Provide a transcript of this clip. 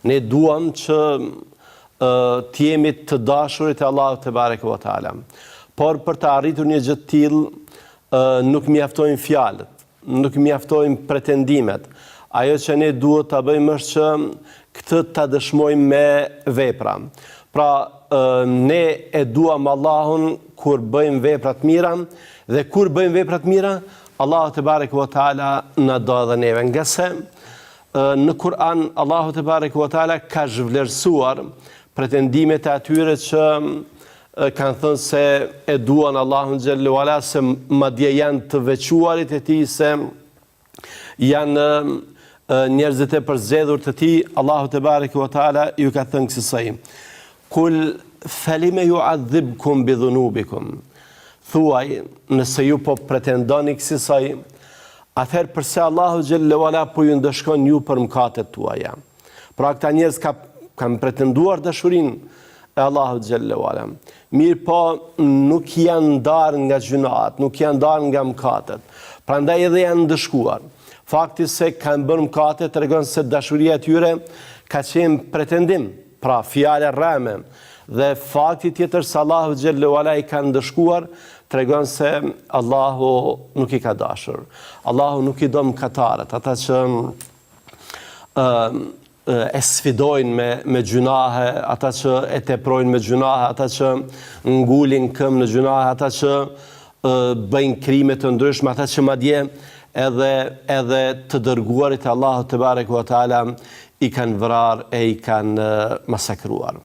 Ne duam që t'jemi të dashurit e Allahut te bareke ve teala. Por për të arritur një gjë të tillë nuk mjaftojnë fjalët, nuk mjaftojnë pretendimet. Ajo që ne duhet ta bëjmë është që këtë ta dëshmojmë me vepra. Pra ne e duam Allahun kur bëjmë vepra të mira dhe kur bëjmë vepra të mira, Allahu te bareke ve teala na do edhe neve. Nga se në Kur'an Allahu te bareke ve teala ka zhvlerësuar pretendimet e atyre që kanë thënë se e duan Allahun xhallahu ala, se madje janë të veçuarit e tij, se janë njerëzit e përzgjedhur të tij. Allahu te bareke ve teala ju ka thënë kësaj: Kul falime yu'adhibkum bi dhunubikum. Thuaj, nëse ju po pretendoni kësaj, atëherë përse Allahu xhallahu ala po ju ndëshkon ju për mëkatet tuaja. Pra këta njerëz kanë pretenduar dashurinë e Allahut xhallahu ala. Mirë po nuk janë ndarë nga gjunat, nuk janë ndarë nga mëkatet. Prandaj edhe janë ndëshkuar. Fakti se kanë bërë mëkate tregon se dashuria e tyre ka qenë pretendim, pra fjalë rreme. Dhe fakti tjetër se Allahu xhallahu ala i ka ndëshkuar tregon se Allahu nuk i ka dashur. Allahu nuk i do mëkatarët, ata që e sfidojnë me gjunahe, ata që e teprojnë me gjunahe, ata që ngulin këmbë në gjunahe, ata që bëjnë krime të ndryshme, ata që madje edhe të dërguarit e Allahut te bareke ve teala i kanë vrarë e i kanë masakruar.